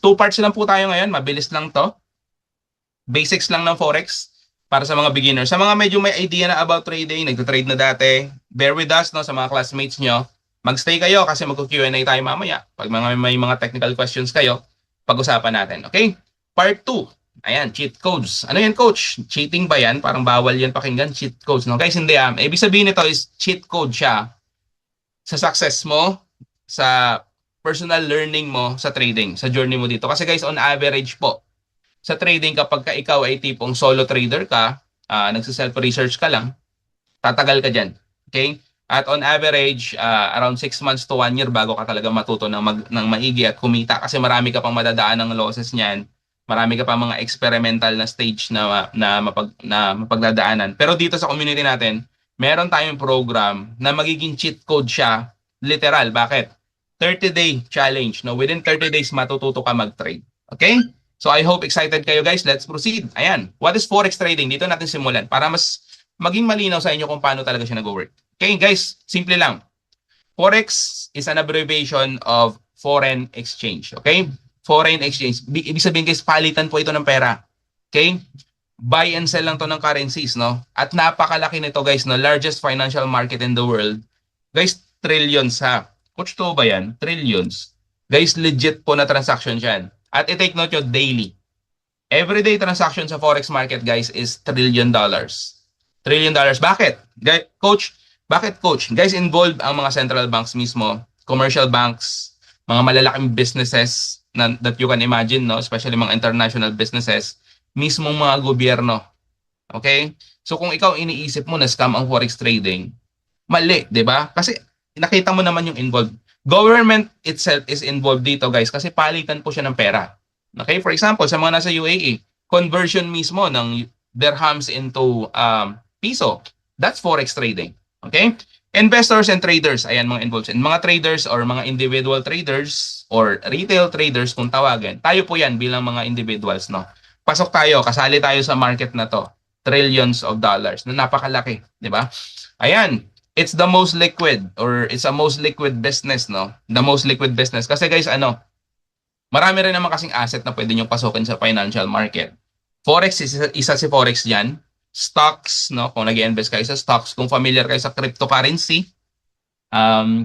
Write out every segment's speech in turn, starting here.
2 parts lang po tayo ngayon. Mabilis lang to. Basics lang ng Forex para sa mga beginners. Sa mga medyo may idea na about trading, nagtatrade na dati, bear with us, no, sa mga classmates nyo. Mag-stay kayo kasi mag-Q&A tayo mamaya. Pag may mga technical questions kayo, pag-usapan natin. Okay? Part 2. Ayan, cheat codes. Ano yan, coach? Cheating ba yan? Parang bawal yan pakinggan, cheat codes. No? Guys, hindi. Ibig sabihin nito is cheat code siya sa success mo, sa personal learning mo sa trading, sa journey mo dito. Kasi guys, on average po, sa trading kapag ka ikaw ay tipong solo trader ka, nagsa-self-research ka lang, tatagal ka dyan. Okay? At on average, around 6 months to 1 year bago ka talaga matuto ng maigi at kumita kasi marami ka pang madadaan ng losses niyan. Marami ka pang mga experimental na stage na mapagdadaanan. Pero dito sa community natin, meron tayong program na magiging cheat code siya, literal. Bakit? 30-day challenge. No? Within 30 days, matututo ka mag-trade. Okay? So I hope excited kayo guys. Let's proceed. Ayan. What is Forex trading? Dito natin simulan para mas maging malinaw sa inyo kung paano talaga siya nag-work. Okay guys, simple lang. Forex is an abbreviation of foreign exchange. Okay? Foreign exchange. Ibig sabihin guys, palitan po ito ng pera. Okay? Buy and sell lang to ng currencies, no? At napakalaki nito guys, no? Largest financial market in the world. Guys, trillions ha. Coach, to ba yan? Trillions. Guys, legit po na transaction yan. At i-take note nyo, daily. Everyday transaction sa Forex market, guys, is $1 trillion. $1 trillion. Bakit? Coach, bakit coach? Guys, involved ang mga central banks mismo, commercial banks, mga malalaking businesses that you can imagine, no? Especially mga international businesses, mismong mga gobyerno. Okay? So kung ikaw iniisip mo na scam ang Forex trading, mali, di ba? Kasi nakita mo naman yung involved. Government itself is involved dito guys kasi palitan po siya ng pera. Okay? For example, sa mga nasa UAE, conversion mismo ng dirhams into piso. That's Forex trading. Okay? Investors and traders, ayan mga involved. And mga traders or mga individual traders or retail traders kung tawagin, tayo po yan bilang mga individuals. No? Pasok tayo, kasali tayo sa market na to. Trillions of dollars na napakalaki. Di ba? Ayan. It's the most liquid or it's a most liquid business, no? The most liquid business. Kasi guys, marami rin naman kasing asset na pwede nyo pasukin sa financial market. Forex, isa si Forex dyan. Stocks, no? Kung nag-invest kayo sa stocks, kung familiar kayo sa cryptocurrency,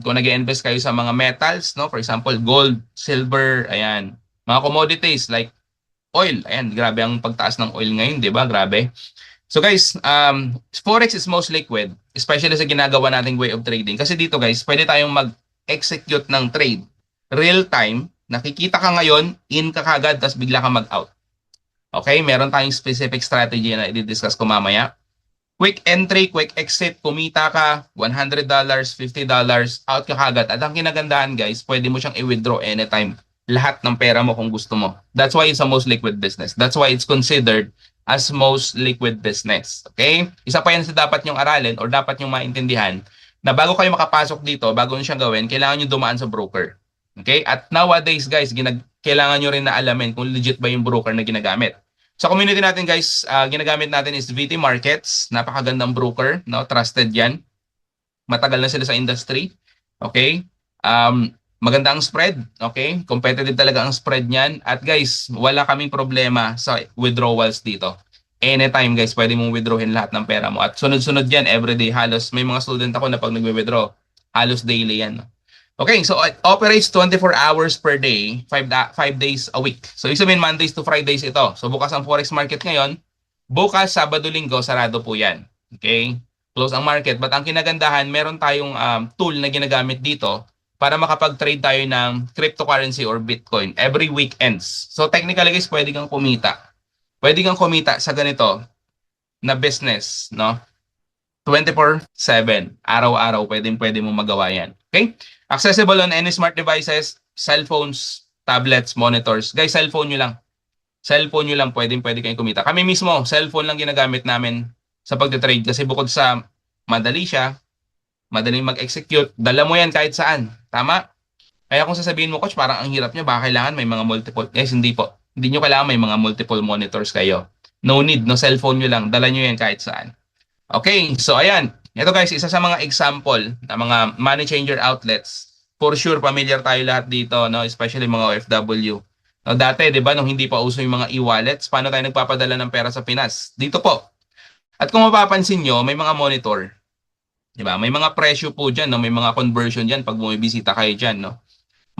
kung nag-invest kayo sa mga metals, no? For example, gold, silver, ayan. Mga commodities like oil. Ayan, grabe ang pagtaas ng oil ngayon, di ba? Grabe. So guys, Forex is most liquid, especially sa ginagawa nating way of trading. Kasi dito guys, pwede tayong mag-execute ng trade. Real time, nakikita ka ngayon, in ka kagad, tapos bigla ka mag-out. Okay, meron tayong specific strategy na i-discuss ko mamaya. Quick entry, quick exit, kumita ka, $100, $50, out ka kagad. At ang kinagandahan guys, pwede mo siyang i-withdraw anytime. Lahat ng pera mo kung gusto mo. That's why it's a most liquid business. That's why it's considered as most liquid business. Okay? Isa pa yan sa dapat nyong aralin or dapat nyong maintindihan na bago kayo makapasok dito, bago nyo siyang gawin, kailangan nyo dumaan sa broker. Okay? At nowadays, guys, kailangan nyo rin na alamin kung legit ba yung broker na ginagamit. Sa community natin, guys, ginagamit natin is VT Markets. Napakagandang broker. No? Trusted yan. Matagal na sila sa industry. Okay? Maganda ang spread, okay? Competitive talaga ang spread niyan. At guys, wala kaming problema sa withdrawals dito. Anytime guys, pwede mong withdrawin lahat ng pera mo. At sunod-sunod yan, everyday halos. May mga student ako na pag nagwi-withdraw, halos daily yan. Okay, so it operates 24 hours per day, 5 days a week. So ibig sabihin, Mondays to Fridays ito. So bukas ang Forex market ngayon, bukas, Sabado, Linggo, sarado po yan. Okay? Close ang market. But ang kinagandahan, meron tayong tool na ginagamit dito para makapag-trade tayo ng cryptocurrency or Bitcoin every weekends. So technically guys, pwede kang kumita. Pwede kang kumita sa ganito na business, no? 24/7, araw-araw, pwede mo magawa yan. Okay? Accessible on any smart devices, cellphones, tablets, monitors. Guys, cellphone nyo lang. Cellphone nyo lang, pwede kayong kumita. Kami mismo, cellphone lang ginagamit namin sa pagte-trade kasi bukod sa madali siya, madaling mag-execute, dala mo yan kahit saan. Tama? Kaya kung sasabihin mo, coach, parang ang hirap nyo, baka kailangan may mga multiple. Guys, hindi po. Hindi nyo kailangan may mga multiple monitors kayo. No need, no cellphone nyo lang. Dala nyo yan kahit saan. Okay, so ayan. Ito guys, isa sa mga example na mga money changer outlets. For sure, familiar tayo lahat dito, no? Especially mga OFW. No, dati, 'di ba, nung hindi pa uso yung mga e-wallets, paano tayo nagpapadala ng pera sa Pinas? Dito po. At kung mapapansin nyo, may mga monitor, 'di ba? May mga presyo po diyan, no? May mga conversion diyan pag bumibisita kayo diyan, no?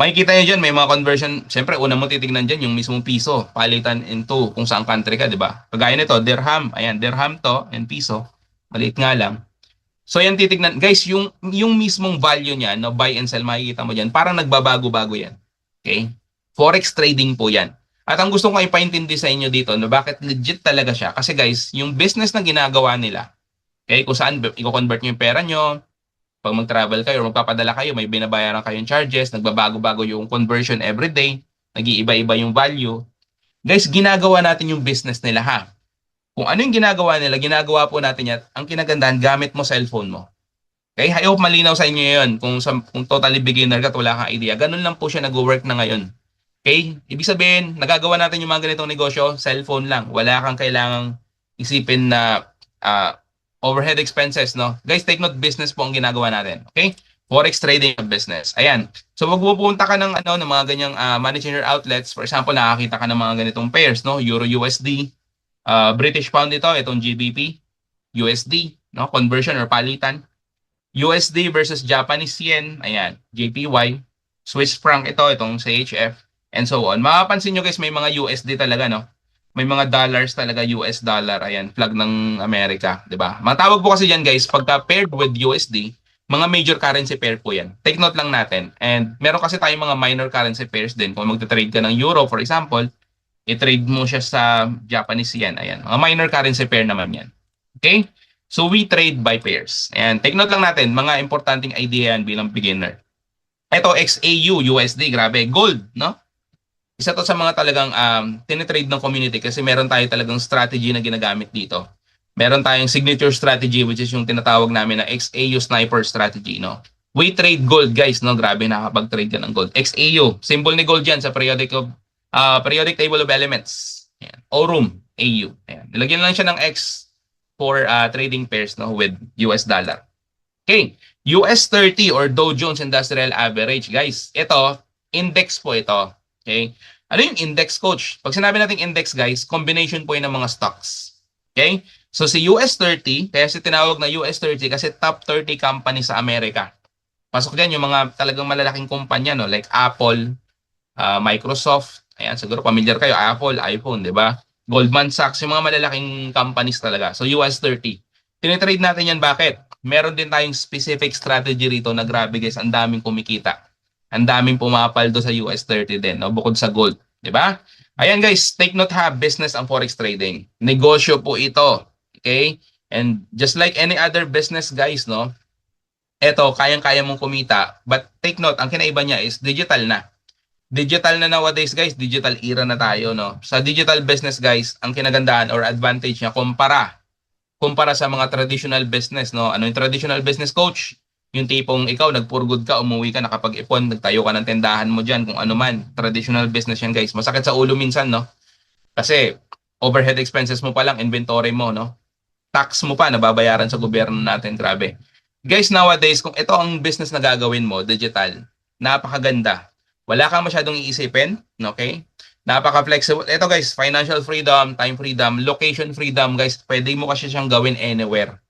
Makikita nyo dyan, may mga conversion. Siyempre, una mo titignan dyan yung mismong piso, palitan into kung saan country ka, di ba? Kagaya nito, dirham. Ayan, dirham to, and piso. Maliit nga lang. So, yan titignan. Guys, yung mismong value niya, no, buy and sell, makikita mo dyan, parang nagbabago-bago yan. Okay? Forex trading po yan. At ang gusto ko ipaintindi sa inyo dito, no, bakit legit talaga siya? Kasi guys, yung business na ginagawa nila, okay, kung saan i-convert nyo yung pera nyo, pag mag-travel kayo or magpapadala kayo, may binabayaran kayong charges, nagbabago-bago yung conversion every day, nag-iiba-iba yung value. Guys, ginagawa natin yung business nila ha. Kung ano yung ginagawa nila, ginagawa po natin yan. Ang kinagandahan, gamit mo cellphone mo. Okay? I hope malinaw sa inyo yun. Kung totally beginner ka at wala kang idea, ganun lang po siya nag-work na ngayon. Okay? Ibig sabihin, nagagawa natin yung mga ganitong negosyo, cellphone lang. Wala kang kailangang isipin na overhead expenses, no? Guys, take note, business po ang ginagawa natin. Okay? Forex trading business. Ayan. So, pag pupunta ka ng, ng mga ganyang money changer outlets, for example, nakakita ka ng mga ganitong pairs, no? Euro USD, British Pound ito, itong GBP, USD, no? Conversion or palitan. USD versus Japanese Yen, ayan, JPY, Swiss franc ito, itong CHF, and so on. Mapapansin nyo guys, may mga USD talaga, no? May mga dollars talaga, US dollar, ayan, flag ng Amerika, di ba? Matawag po kasi yan guys, pagka paired with USD, mga major currency pair po yan. Take note lang natin. And meron kasi tayong mga minor currency pairs din. Kung magta-trade ka ng Euro, for example, i-trade mo siya sa Japanese Yen, ayan. Mga minor currency pair naman yan. Okay? So, we trade by pairs. And take note lang natin, mga importanteng idea yan bilang beginner. Ito, XAU, USD, grabe. Gold, no? Isa to sa mga talagang tinitrade ng community kasi meron tayo talagang strategy na ginagamit dito. Meron tayong signature strategy which is yung tinatawag namin na XAU Sniper Strategy, no? We trade gold, guys, no? Grabe, nakakapag-trade ka ng gold. XAU, symbol ni gold yan sa periodic table of elements. Ayan. ORUM, AU. Ayan. Nilagyan lang siya ng X for trading pairs, no, with US dollar. Okay, US 30 or Dow Jones Industrial Average, guys. Ito, index po ito. Okay? Ano yung index, coach? Pag sinabi natin index, guys, combination po yun ng mga stocks. Okay? So si US 30, kaya si tinawag na US 30 kasi top 30 company sa Amerika. Pasok diyan yung mga talagang malalaking kumpanya, no, like Apple, Microsoft. Ayan, siguro familiar kayo, Apple, iPhone, 'di ba? Goldman Sachs, yung mga malalaking companies talaga. So US 30. Tinitrade natin yan, bakit? Meron din tayong specific strategy rito na grabe guys, ang daming kumikita. Ang daming pumapaldo sa US 30 din, no? Bukod sa gold. Di ba? Ayan guys, take note ha, business ang forex trading. Negosyo po ito. Okay? And just like any other business guys, no? Ito, kayang-kaya mong kumita. But take note, ang kinaiba niya is digital na. Digital na nowadays guys, digital era na tayo, no? Sa digital business guys, ang kinagandahan or advantage niya kumpara sa mga traditional business, no? Ano yung traditional business, coach? Yung tipong ikaw nagpurgod ka, umuwi ka, nakapag-ipon, nagtayo ka ng tindahan mo diyan kung ano man. Traditional business yan guys. Masakit sa ulo minsan, no? Kasi overhead expenses mo pa lang, inventory mo, no? Tax mo pa, nababayaran sa gobyerno natin, grabe. Guys, nowadays, kung ito ang business na gagawin mo, digital, napakaganda. Wala kang masyadong iisipin, okay? Napaka-flexible. Ito guys, financial freedom, time freedom, location freedom, guys. Pwede mo kasi siyang gawin anywhere.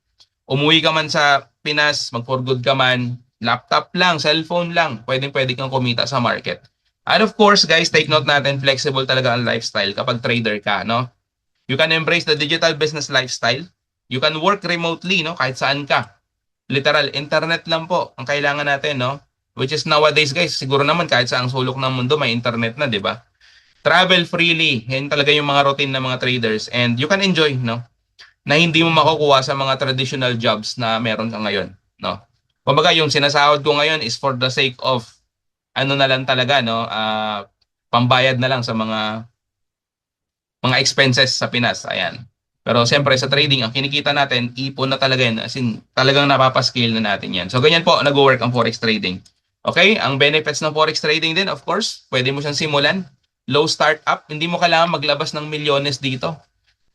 Umuwi ka man sa Pinas, mag-for good ka man, laptop lang, cellphone lang, pwede kang kumita sa market. And of course, guys, take note natin, flexible talaga ang lifestyle kapag trader ka, no? You can embrace the digital business lifestyle. You can work remotely, no? Kahit saan ka. Literal, internet lang po ang kailangan natin, no? Which is nowadays, guys, siguro naman kahit sa ang sulok ng mundo may internet na, di ba? Travel freely, yan talaga yung mga routine ng mga traders and you can enjoy, no? Na hindi mo makukuha sa mga traditional jobs na meron ka ngayon, no? Kumbaga, yung sinasahod ko ngayon is for the sake of ano na lang talaga, no? Pambayad na lang sa mga expenses sa Pinas, ayan. Pero siyempre sa trading, ang kinikita natin, ipon na talaga yan. As in, talagang napapascale na natin yan. So ganyan po, nag-work ang forex trading. Okay, ang benefits ng forex trading din, of course, pwede mo siyang simulan. Low startup, hindi mo kailangan maglabas ng milyones dito.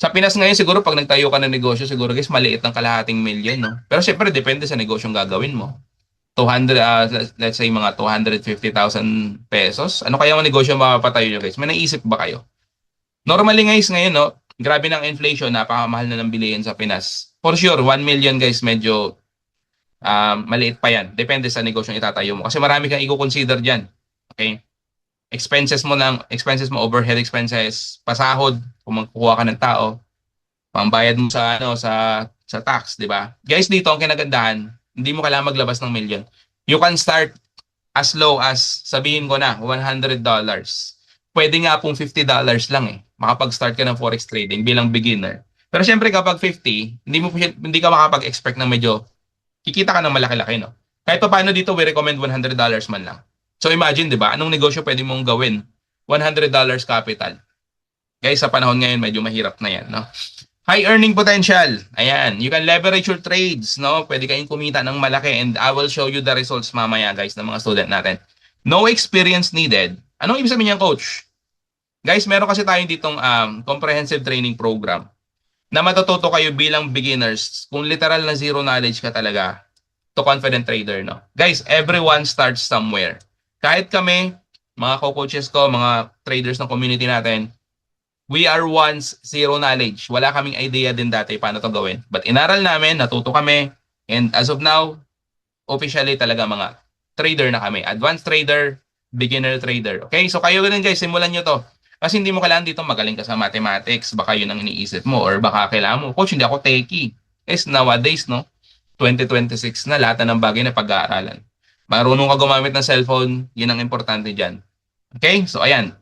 Sa Pinas ngayon, siguro pag nagtayo ka ng negosyo, siguro guys, maliit ng kalahating milyon, no? Pero siyempre, depende sa negosyong gagawin mo. 200, let's say mga 250,000 pesos. Ano kaya ang negosyo mapapatayo nyo guys? May naisip ba kayo? Normally guys ngayon, no, grabe ng inflation, napakamahal na ng bilihin sa Pinas. For sure, 1 million guys, medyo maliit pa yan. Depende sa negosyong itatayo mo. Kasi marami kang i-consider dyan. Okay? Expenses mo, overhead expenses, pasahod, kung magkukuha ka ng tao, pambayad mo sa sa tax, di ba? Guys, dito ang kinagandahan, hindi mo kailangan maglabas ng million. You can start as low as, sabihin ko na, $100. Pwede nga pong $50 lang eh. Makapag-start ka ng forex trading bilang beginner. Pero syempre kapag 50, hindi ka makapag-expect ng medyo kikita ka ng malaki-laki, no? Kahit pa paano dito, we recommend $100 man lang. So imagine, di ba? Anong negosyo pwede mong gawin? $100 capital. Guys, sa panahon ngayon, medyo mahirap na yan, no? High earning potential. Ayan, you can leverage your trades, no? Pwede kayong kumita ng malaki and I will show you the results mamaya, guys, ng mga student natin. No experience needed. Anong ibig sabihin niyan, coach? Guys, meron kasi tayong ditong comprehensive training program na matututo kayo bilang beginners kung literal na zero knowledge ka talaga to confident trader, no? Guys, everyone starts somewhere. Kahit kami, mga co-coaches ko, mga traders ng community natin, we are once zero knowledge. Wala kaming idea din dati paano to gawin. But inaral namin, natuto kami, and as of now, officially talaga mga trader na kami. Advanced trader, beginner trader. Okay? So kayo din guys, simulan nyo to. Kasi hindi mo kailangan dito magaling ka sa mathematics, baka yun ang iniisip mo, or baka kailangan mo, coach, hindi ako techie. Guys, nowadays, no? 2026 na, lahat na ng bagay na pag-aaralan. Marunong ka gumamit ng cellphone, yun ang importante dyan. Okay? So ayan.